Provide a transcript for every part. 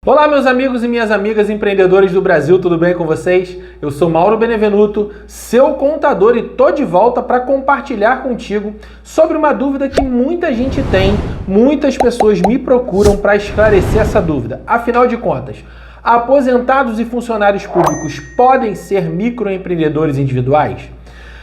Olá, meus amigos e minhas amigas empreendedores do Brasil, tudo bem com vocês? Eu sou Mauro Benevenuto, seu contador, e tô de volta para compartilhar contigo sobre uma dúvida que muita gente tem, muitas pessoas me procuram para esclarecer essa dúvida. Afinal de contas, aposentados e funcionários públicos podem ser microempreendedores individuais?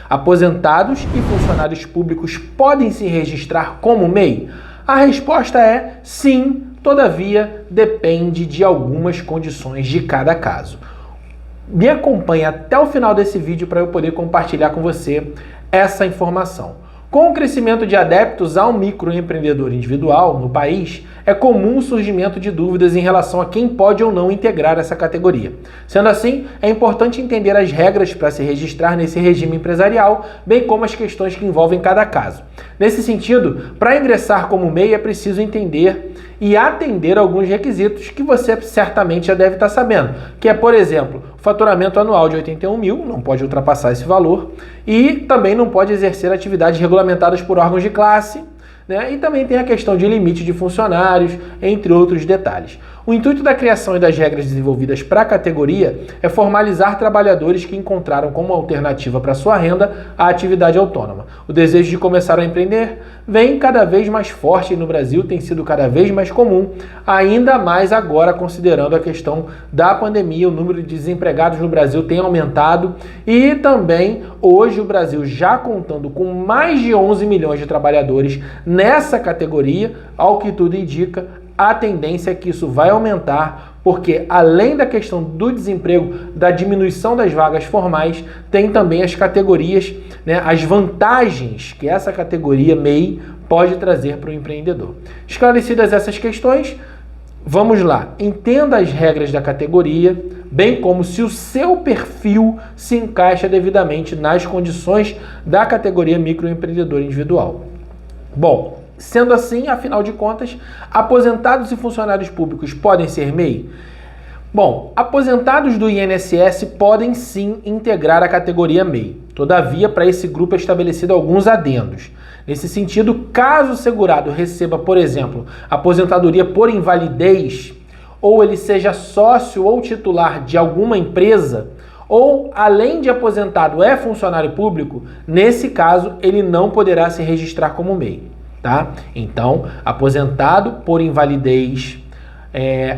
Aposentados e funcionários públicos podem se registrar como MEI? A resposta é sim. Todavia, depende de algumas condições de cada caso. Me acompanhe até o final desse vídeo para eu poder compartilhar com você essa informação. Com o crescimento de adeptos ao microempreendedor individual no país, é comum o surgimento de dúvidas em relação a quem pode ou não integrar essa categoria. Sendo assim, é importante entender as regras para se registrar nesse regime empresarial, bem como as questões que envolvem cada caso. Nesse sentido, para ingressar como MEI é preciso entender e atender alguns requisitos que você certamente já deve estar sabendo, que é, por exemplo, o faturamento anual de 81 mil, não pode ultrapassar esse valor, e também não pode exercer atividades regulamentadas por órgãos de classe, né? E também tem a questão de limite de funcionários, entre outros detalhes. O intuito da criação e das regras desenvolvidas para a categoria é formalizar trabalhadores que encontraram como alternativa para sua renda a atividade autônoma. O desejo de começar a empreender vem cada vez mais forte e no Brasil tem sido cada vez mais comum, ainda mais agora considerando a questão da pandemia. O número de desempregados no Brasil tem aumentado e também hoje o Brasil já contando com mais de 11 milhões de trabalhadores nessa categoria, ao que tudo indica, a tendência é que isso vai aumentar, porque além da questão do desemprego, da diminuição das vagas formais, tem também as categorias, né, as vantagens que essa categoria MEI pode trazer para o empreendedor. Esclarecidas essas questões, vamos lá. Entenda as regras da categoria, bem como se o seu perfil se encaixa devidamente nas condições da categoria microempreendedor individual. Bom, sendo assim, afinal de contas, aposentados e funcionários públicos podem ser MEI? Bom, aposentados do INSS podem sim integrar a categoria MEI. Todavia, para esse grupo é estabelecido alguns adendos. Nesse sentido, caso o segurado receba, por exemplo, aposentadoria por invalidez, ou ele seja sócio ou titular de alguma empresa, ou além de aposentado é funcionário público, nesse caso ele não poderá se registrar como MEI. Tá? Então, aposentado por invalidez,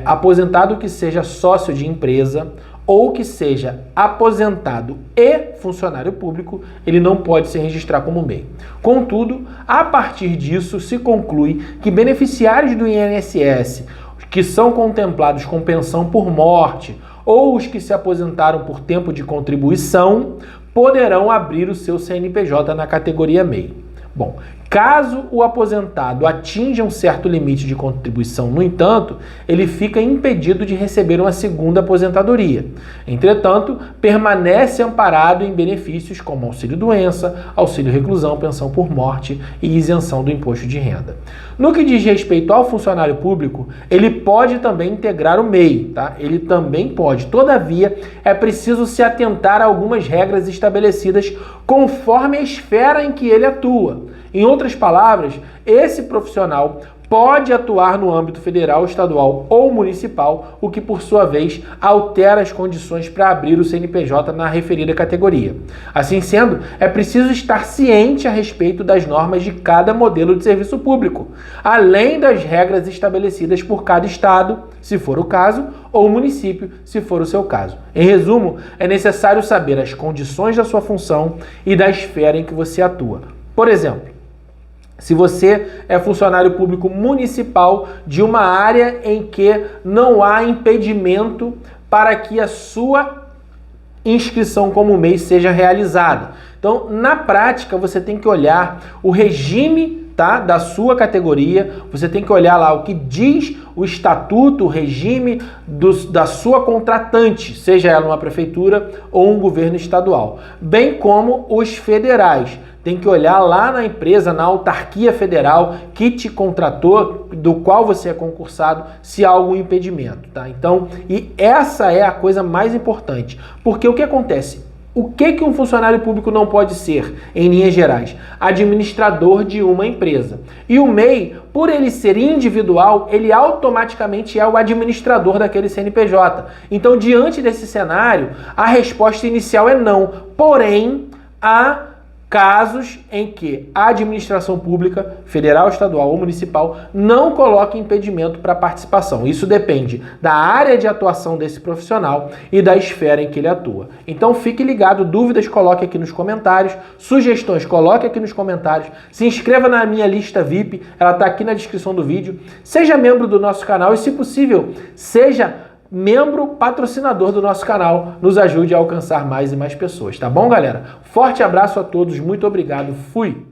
aposentado que seja sócio de empresa ou que seja aposentado e funcionário público, ele não pode se registrar como MEI. Contudo, a partir disso se conclui que beneficiários do INSS que são contemplados com pensão por morte ou os que se aposentaram por tempo de contribuição poderão abrir o seu CNPJ na categoria MEI. Bom, caso o aposentado atinja um certo limite de contribuição, no entanto, ele fica impedido de receber uma segunda aposentadoria. Entretanto, permanece amparado em benefícios como auxílio-doença, auxílio-reclusão, pensão por morte e isenção do imposto de renda. No que diz respeito ao funcionário público, ele pode também integrar o MEI, tá? Ele também pode. Todavia, é preciso se atentar a algumas regras estabelecidas conforme a esfera em que ele atua. Em outras palavras, esse profissional pode atuar no âmbito federal, estadual ou municipal, o que, por sua vez, altera as condições para abrir o CNPJ na referida categoria. Assim sendo, é preciso estar ciente a respeito das normas de cada modelo de serviço público, além das regras estabelecidas por cada estado, se for o caso, ou município, se for o seu caso. Em resumo, é necessário saber as condições da sua função e da esfera em que você atua. Por exemplo, se você é funcionário público municipal de uma área em que não há impedimento para que a sua inscrição como MEI seja realizada. Então, na prática, você tem que olhar o regime, tá, da sua categoria, você tem que olhar lá o que diz o estatuto, o regime da sua contratante, seja ela uma prefeitura ou um governo estadual, bem como os federais. Tem que olhar lá na empresa, na autarquia federal que te contratou, do qual você é concursado, se há algum impedimento, tá? Então, e essa é a coisa mais importante, porque o que acontece? O que um funcionário público não pode ser, em linhas gerais? Administrador de uma empresa. E o MEI, por ele ser individual, ele automaticamente é o administrador daquele CNPJ. Então, diante desse cenário, a resposta inicial é não. Porém, há casos em que a administração pública, federal, estadual ou municipal, não coloca impedimento para participação. Isso depende da área de atuação desse profissional e da esfera em que ele atua. Então fique ligado, dúvidas coloque aqui nos comentários, sugestões coloque aqui nos comentários, se inscreva na minha lista VIP, ela está aqui na descrição do vídeo, seja membro do nosso canal e, se possível, seja membro patrocinador do nosso canal, nos ajude a alcançar mais e mais pessoas, tá bom, galera? Forte abraço a todos, muito obrigado, fui!